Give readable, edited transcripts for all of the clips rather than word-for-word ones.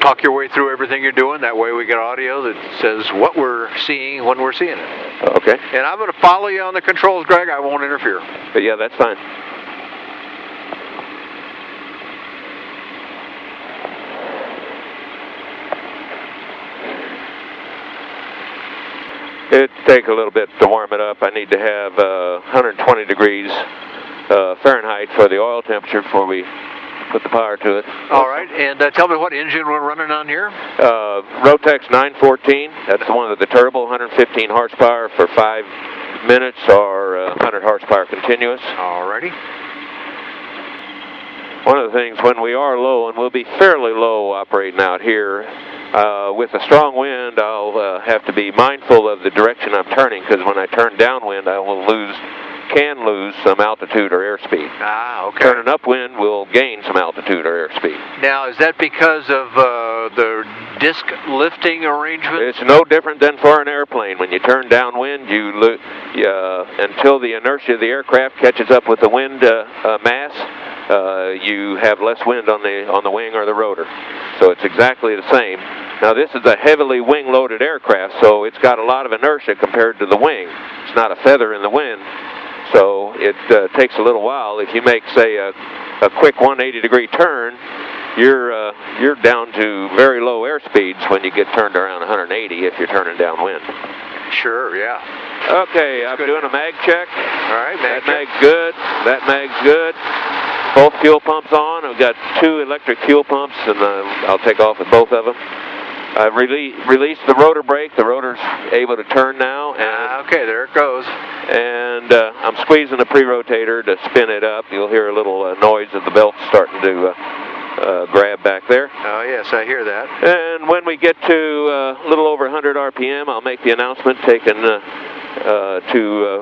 talk your way through everything you're doing. That way we get audio that says what we're seeing when we're seeing it. Okay. And I'm going to follow you on the controls, Greg. I won't interfere. But yeah, that's fine. It'd take a little bit to warm it up. I need to have 120 degrees Fahrenheit for the oil temperature before we put the power to it. All right, and tell me what engine we're running on here? Rotex 914. That's the one with the turbo, 115 horsepower for 5 minutes or 100 horsepower continuous. All righty. One of the things when we are low, and we'll be fairly low operating out here, with a strong wind, I'll have to be mindful of the direction I'm turning, because when I turn downwind, I will can lose some altitude or airspeed. Ah, okay. Turning upwind will gain some altitude or airspeed. Now, is that because of the disc lifting arrangement? It's no different than for an airplane. When you turn downwind, until the inertia of the aircraft catches up with the wind mass, you have less wind on the wing or the rotor. So it's exactly the same. Now this is a heavily wing-loaded aircraft, so it's got a lot of inertia compared to the wing. It's not a feather in the wind, so it takes a little while. If you make, say, a quick 180-degree turn, you're down to very low airspeeds when you get turned around 180 if you're turning downwind. Sure, yeah. Okay, I'm doing a mag check. All right, that mag's good. That mag's good. Both fuel pumps on. I've got 2 electric fuel pumps, and I'll take off with both of them. I've released the rotor brake. The rotor's able to turn now. And, okay, there it goes. And I'm squeezing the pre-rotator to spin it up. You'll hear a little noise of the belt starting to grab back there. Oh, yes, I hear that. And when we get to a little over 100 RPM, I'll make the announcement taken to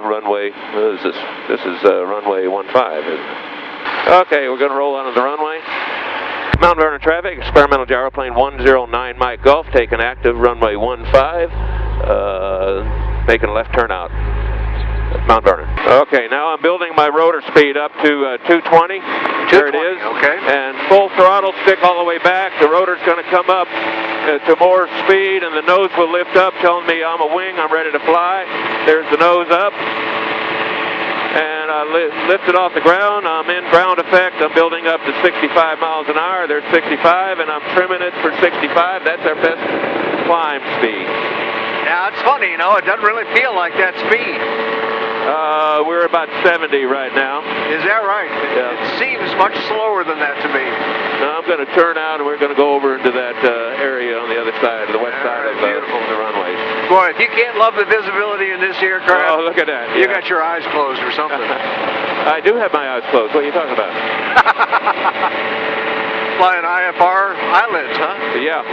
runway. What is this? This is runway 15, isn't it? Okay, we're going to roll onto the runway. Mount Vernon traffic, experimental gyroplane 109 Mike Golf, taking active runway 15, making a left turn out. Mount Vernon. Okay, now I'm building my rotor speed up to 220. There it is. Okay. And full throttle, stick all the way back. The rotor's going to come up to more speed, and the nose will lift up, telling me I'm a wing, I'm ready to fly. There's the nose up. And I lift it off the ground. I'm in ground effect. I'm building up to 65 miles an hour. There's 65, and I'm trimming it for 65. That's our best climb speed. Now, it's funny, you know, it doesn't really feel like that speed. We're about 70 right now. Is that right? Yeah. It seems much slower than that to me. Now I'm going to turn out, and we're going to go over into that area on the other side, the west side of the runway. Boy, if you can't love the visibility in this aircraft, oh, look at that. You got your eyes closed or something. I do have my eyes closed. What are you talking about? Flying IFR eyelids, huh? Yeah.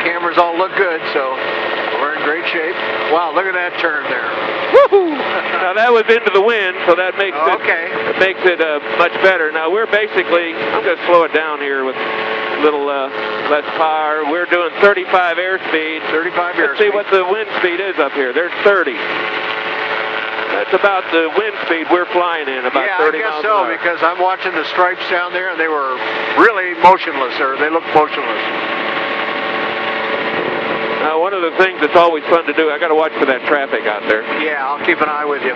Cameras all look good, so we're in great shape. Wow, look at that turn there. Woohoo! Now that was into the wind, so that makes it much better. Now we're basically, I'm going to slow it down here with a little less power. We're doing 35 airspeed. 35 airspeed. Let's see what the wind speed is up here. There's 30. That's about the wind speed we're flying in, about 30 miles an hour. Yeah, I guess so, because I'm watching the stripes down there, and they were really motionless, or they looked motionless. Now, one of the things that's always fun to do, I got to watch for that traffic out there. Yeah, I'll keep an eye with you.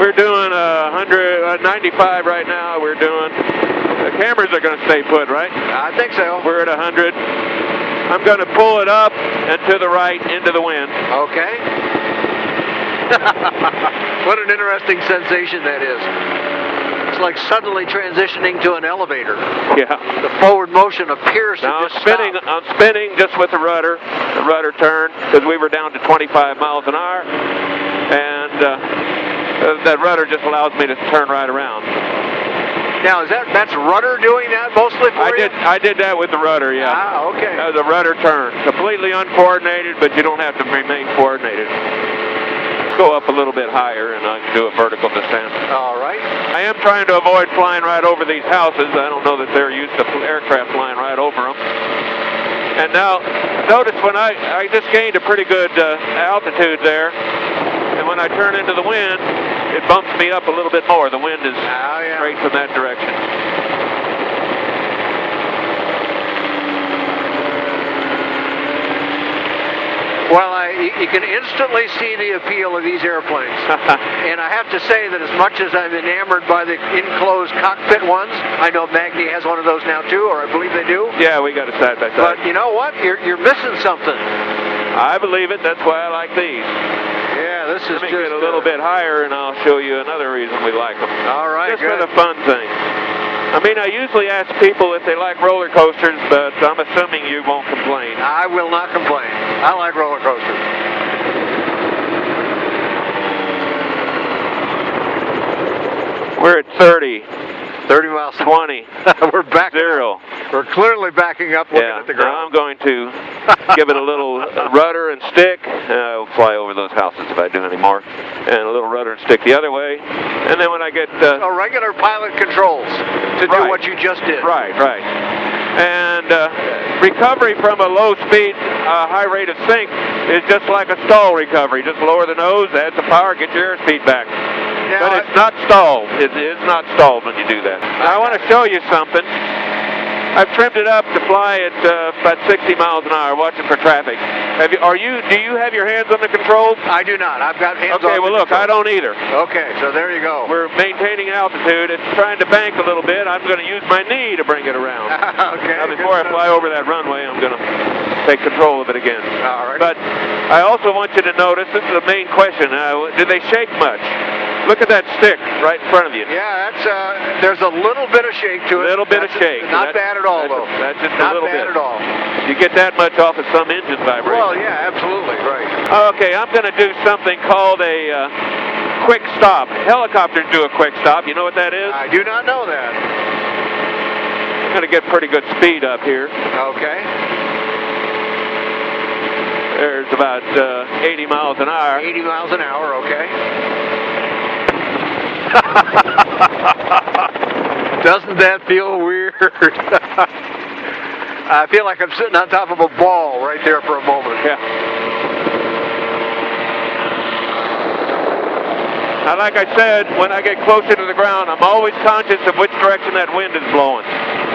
We're doing 95 right now. We're doing, the cameras are going to stay put, right? I think so. We're at 100. I'm going to pull it up and to the right into the wind. Okay. What an interesting sensation that is. It's like suddenly transitioning to an elevator. Yeah. The forward motion appears to just stop. I'm spinning just with the rudder turn, because we were down to 25 miles an hour, and that rudder just allows me to turn right around. Now, that's rudder doing that mostly for you? I did that with the rudder, yeah. Ah, okay. That was a rudder turn. Completely uncoordinated, but you don't have to remain coordinated. Go up a little bit higher, and I can do a vertical descent. All right. I am trying to avoid flying right over these houses. I don't know that they're used to aircraft flying right over them. And now, notice when I just gained a pretty good altitude there, and when I turn into the wind, it bumps me up a little bit more. The wind is straight from that direction. Well, you can instantly see the appeal of these airplanes. And I have to say that as much as I'm enamored by the enclosed cockpit ones, I know Magni has one of those now too, or I believe they do. Yeah, we got a side by side. But you know what? You're missing something. I believe it. That's why I like these. Yeah, this is Let me just get a little bit higher, and I'll show you another reason we like them. All right, just for the fun thing. I mean, I usually ask people if they like roller coasters, but I'm assuming you won't complain. I will not complain. I like roller coasters. We're at 30. 30 miles. 20. We're back. 0. We're clearly backing up looking at the ground. Now I'm going to give it a little rudder and stick. I'll fly over those houses if I do any more. And a little rudder and stick the other way. And then when I get... so regular pilot controls to do what you just did. Right. And recovery from a low speed, high rate of sink is just like a stall recovery. Just lower the nose, add some power, get your airspeed back. Now, but it's not stalled. It is not stalled when you do that. Now I want to show you something. I've trimmed it up to fly at about 60 miles an hour, watching for traffic. Do you have your hands on the controls? I do not. I've got hands on Okay, well look, I don't either. Okay, so there you go. We're maintaining altitude. It's trying to bank a little bit. I'm going to use my knee to bring it around. Okay. Now before I fly over that runway, I'm going to take control of it again. All right. But I also want you to notice, this is the main question, do they shake much? Look at that stick right in front of you. Yeah, that's there's a little bit of shake to it. A little bit of shake. Not bad at all, though. That's just not a little bad bit. at all. You get that much off of some engine vibration. Well, yeah, absolutely, right. Okay, I'm going to do something called a quick stop. Helicopters do a quick stop. You know what that is? I do not know that. I'm going to get pretty good speed up here. Okay. There's about 80 miles an hour. 80 miles an hour, okay. Doesn't that feel weird? I feel like I'm sitting on top of a ball right there for a moment. Yeah. Now, like I said, when I get closer to the ground, I'm always conscious of which direction that wind is blowing,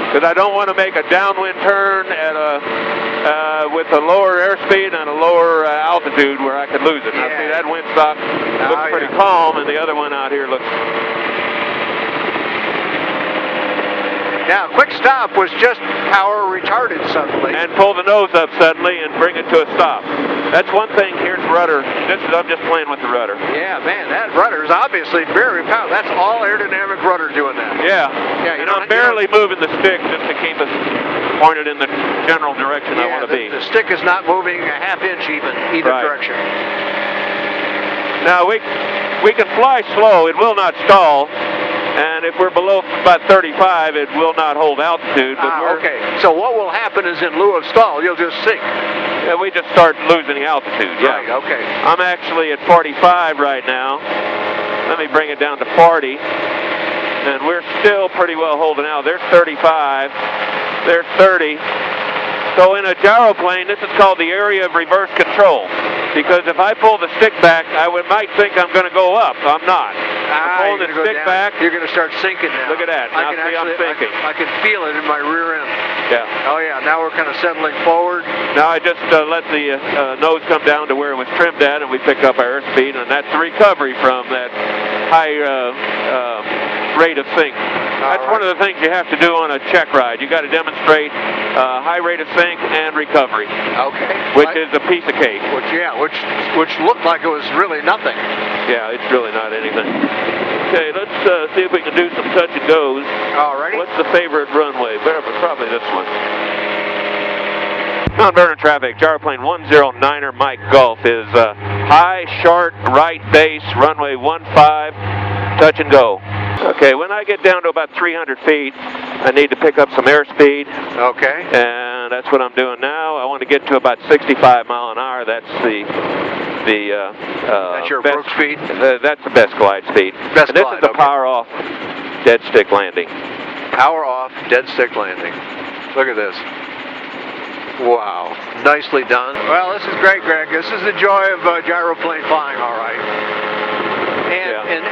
because I don't want to make a downwind turn at with a lower airspeed and a lower altitude where I could lose it. Now, see, that windsock looks pretty calm, and the other one out here looks... Now, quick stop was just power retarded suddenly. And pull the nose up suddenly and bring it to a stop. That's one thing. Here's rudder. I'm just playing with the rudder. Yeah, man, that rudder is obviously very powerful. That's all aerodynamic rudder doing that. Yeah. You know, I'm barely moving the stick just to keep us pointed in the general direction I want to be. The stick is not moving a half inch even, either direction. Now, we can fly slow. It will not stall. And if we're below about 35, it will not hold altitude. But okay. So what will happen is in lieu of stall, you'll just sink. Yeah, we just start losing the altitude. Yeah. Right, okay. I'm actually at 45 right now. Let me bring it down to 40. And we're still pretty well holding out. There's 35. There's 30. So in a gyroplane, this is called the area of reverse control. Because if I pull the stick back, I might think I'm going to go up. I'm not. I'm pulling the stick back. You're going to start sinking now. Look at that. Now see, I'm sinking. I can feel it in my rear end. Yeah. Oh, yeah. Now we're kind of settling forward. Now I just let the nose come down to where it was trimmed at, and we pick up our airspeed, and that's the recovery from that high rate of sink. That's one of the things you have to do on a check ride. You got to demonstrate high rate of sink and recovery. Okay. Which is a piece of cake. Which looked like it was really nothing. Yeah, it's really not anything. Okay, let's see if we can do some touch and goes. Alrighty. What's the favorite runway? Probably this one. Mount Vernon traffic, gyroplane 109er Mike Golf is high, short, right base, runway 15, touch and go. Okay, when I get down to about 300 feet, I need to pick up some airspeed. Okay. And that's what I'm doing now. I want to get to about 65 mile an hour. That's that's your approach speed? That's the best glide speed. Best and this glide, is the power off, dead stick landing. Power off, dead stick landing. Look at this. Wow, nicely done. Well, this is great, Greg. This is the joy of gyroplane flying, all right.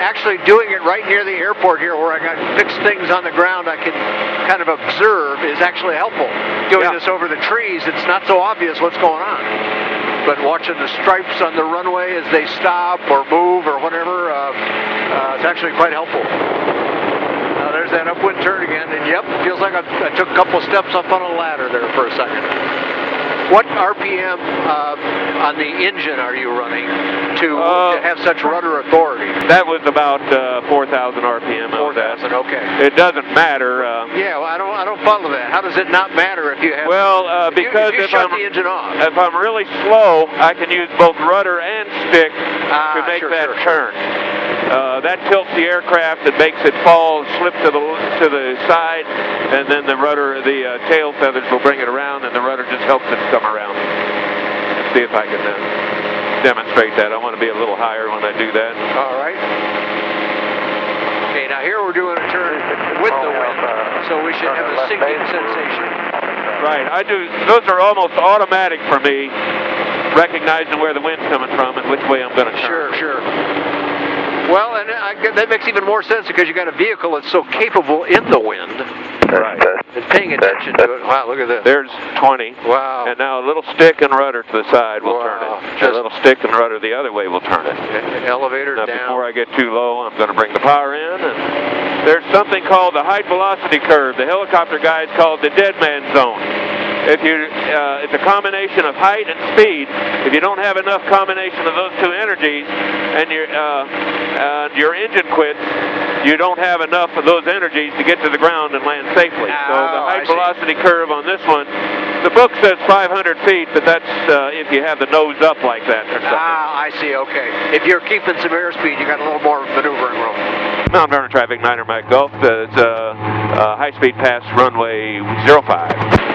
actually doing it right near the airport here where I got fixed things on the ground I can kind of observe is actually helpful. Doing this over the trees, it's not so obvious what's going on. But watching the stripes on the runway as they stop or move or whatever, it's actually quite helpful. Now there's that upwind turn again, and yep, feels like I took a couple steps up on a ladder there for a second. What RPM on the engine are you running to have such rudder authority? That was about 4,000 RPM. 4,000, okay. It doesn't matter. Yeah, well, I don't follow that. How does it not matter if you have? Well, because if you shut the engine off. If I'm really slow, I can use both rudder and stick to make that turn. That tilts the aircraft and makes it fall, slip to the side, and then the rudder, the tail feathers will bring it around, and the rudder just helps it come around. Let's see if I can demonstrate that. I want to be a little higher when I do that. All right. Okay, now here we're doing a turn with the wind, so we should have a sinking sensation. Right. I do. Those are almost automatic for me, recognizing where the wind's coming from and which way I'm going to turn. Sure. Well, and that makes even more sense because you got a vehicle that's so capable in the wind. Right. And paying attention to it. Wow, look at this. There's 20. Wow. And now a little stick and rudder to the side will turn it. A little stick and rudder the other way will turn it. Elevator now, down. Before I get too low, I'm going to bring the power in. And there's something called the height velocity curve. The helicopter guys call it the dead man zone. It's a combination of height and speed. If you don't have enough combination of those two energies, and your engine quits, you don't have enough of those energies to get to the ground and land safely. So the height velocity curve on this one, the book says 500 feet, but that's if you have the nose up like that or something. I see. Okay. If you're keeping some airspeed, you got a little more maneuvering room. Mount Vernon traffic, Niner Mike Golf. It's high-speed pass runway 05.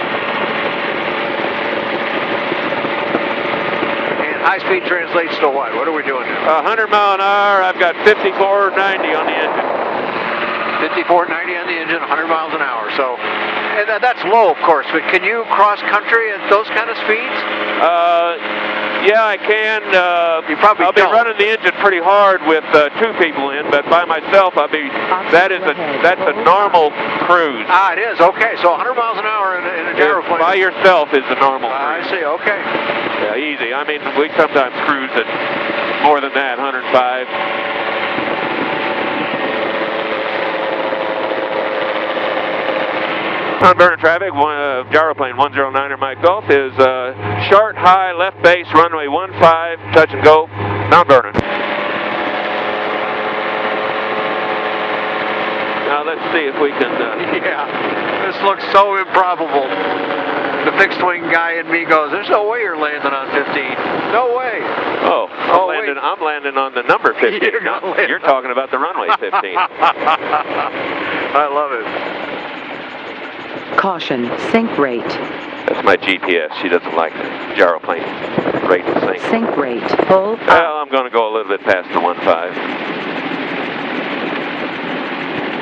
High speed translates to what? What are we doing now? 100 mile an hour. I've got 5490 on the engine. 5490 on the engine, 100 miles an hour. So, and that's low, of course. But can you cross country at those kind of speeds? Yeah, I can. I'll be running the engine pretty hard with two people in, but by myself, that's a normal cruise. It is. Okay, so 100 miles an hour in a gyroplane. By yourself is the normal cruise. I see. Okay. Yeah, easy. I mean, we sometimes cruise at more than that, 105. Mount Vernon traffic, gyroplane 109er Mike Golf is short, high, left base, runway 15, touch and go, Mount Vernon. Now let's see if we can... Yeah, this looks so improbable. The fixed wing guy in me goes, there's no way you're landing on 15. No way. I'm landing on the number 15. You're talking about the runway 15. I love it. Caution, sink rate. That's my GPS. She doesn't like the gyroplane rate and sink. Sink rate, pull up. Well, I'm going to go a little bit past the 15.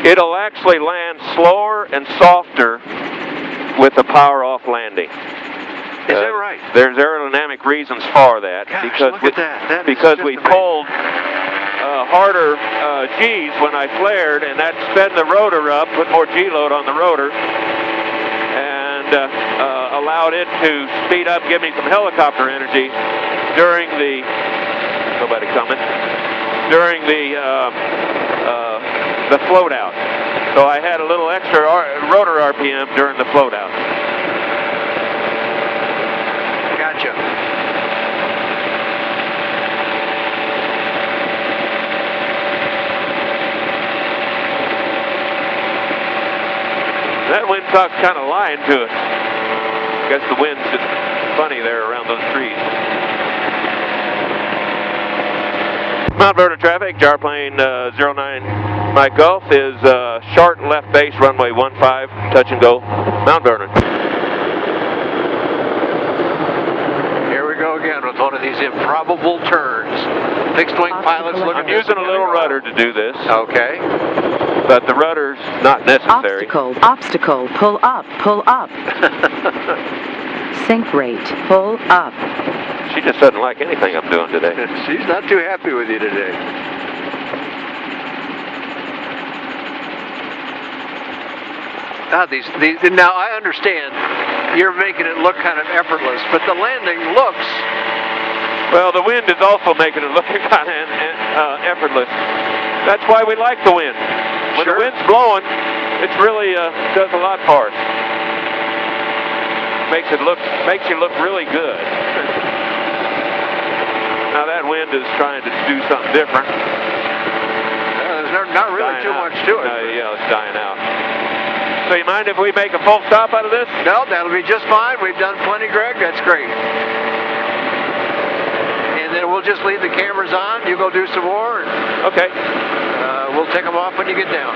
It'll actually land slower and softer with the power off landing. Is that right? There's aerodynamic reasons for that. Gosh, look at that. Because we pulled harder G's when I flared, and that sped the rotor up, put more G load on the rotor, and allowed it to speed up, give me some helicopter energy during the float out. So I had a little extra rotor RPM during the float out. Gotcha. That windsock's kind of lying to us. I guess the wind's just funny there around those trees. Mount Vernon traffic, gyroplane 09 Mike Golf is short left base, runway 15, touch and go, Mount Vernon. Here we go again with one of these improbable turns. Fixed wing pilots looking. I'm using a little rudder to do this. Okay. But the rudder's not necessary. Obstacle, pull up. Sink rate, pull up. She just doesn't like anything I'm doing today. She's not too happy with you today. Now I understand you're making it look kind of effortless, but the landing looks. Well, the wind is also making it look kind of effortless. That's why we like the wind. When Sure. the wind's blowing, it really does a lot for us. Makes you look really good. Now that wind is trying to do something different. There's not really too much to it. Yeah, it's dying out. So you mind if we make a full stop out of this? No, that'll be just fine. We've done plenty, Greg. That's great. And then we'll just leave the cameras on. You go do some more. Okay. We'll take them off when you get down.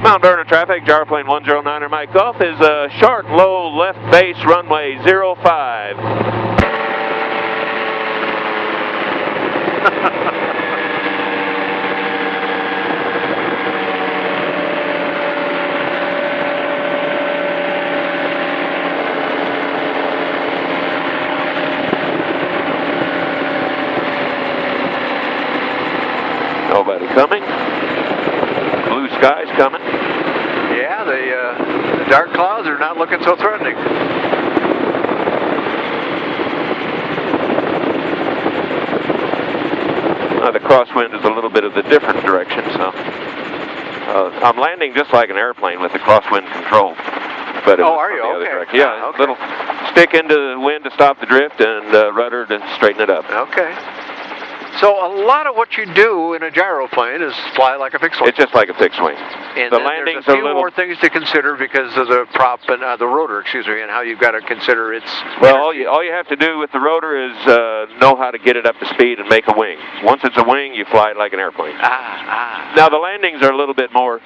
Mount Vernon traffic, Gyroplane 109er Mike Golf is a short, low, left base runway 05. Nobody coming. Blue skies coming. Yeah, the dark clouds are not looking so threatening. The crosswind is a little bit of the different direction, so I'm landing just like an airplane with the crosswind control. But Oh, are you? the other Okay. direction. Yeah, Okay. little stick into the wind to stop the drift and rudder to straighten it up. Okay. So a lot of what you do in a gyroplane is fly like a fixed wing. It's just like a fixed wing. And The then landings there's a are few little. more things to consider because of the prop and the rotor, excuse me, and how you've got to consider its. Well, all you have to do with the rotor is know how to get it up to speed and make a wing. Once it's a wing, you fly it like an airplane. Now the landings are a little bit more,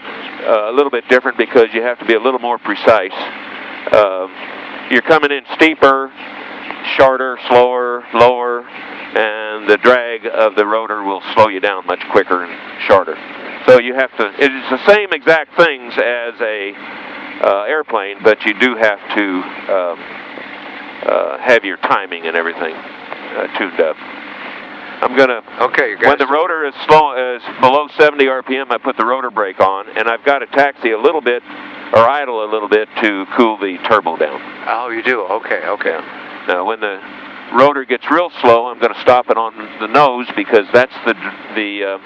a little bit different because you have to be a little more precise. You're coming in steeper, shorter, slower, lower, and the drag of the rotor will slow you down much quicker and shorter. So you have to. It is the same exact things as a airplane, but you do have to have your timing and everything tuned up. I'm gonna. Okay, you guys. When the rotor is below 70 RPM, I put the rotor brake on, and I've got to taxi a little bit or idle a little bit to cool the turbo down. Oh, you do. Okay. Okay. Now, when the rotor gets real slow, I'm going to stop it on the nose because that's the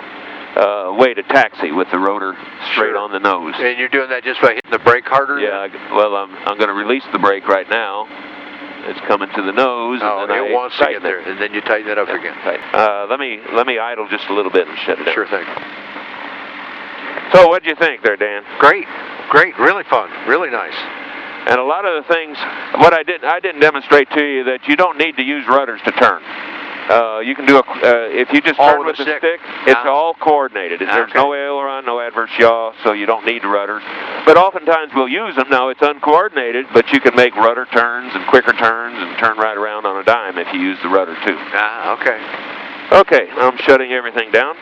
way to taxi with the rotor straight Sure. on the nose. And you're doing that just by hitting the brake harder? Yeah. Well, I'm going to release the brake right now. It's coming to the nose, Oh, and then it I wants to get tighten there, it. and then you tighten it up again. Tight. Let me idle just a little bit and shut it down. Sure thing. So, what'd you think there, Dan? Great. Great. Really fun. Really nice. And a lot of the things, what I didn't demonstrate to you that you don't need to use rudders to turn. You can do if you just All turn with with a the stick? it's all coordinated. There's Okay. no aileron, no adverse yaw, so you don't need rudders. But oftentimes we'll use them. Now it's uncoordinated, but you can make rudder turns and quicker turns and turn right around on a dime if you use the rudder too. Okay. Okay, I'm shutting everything down.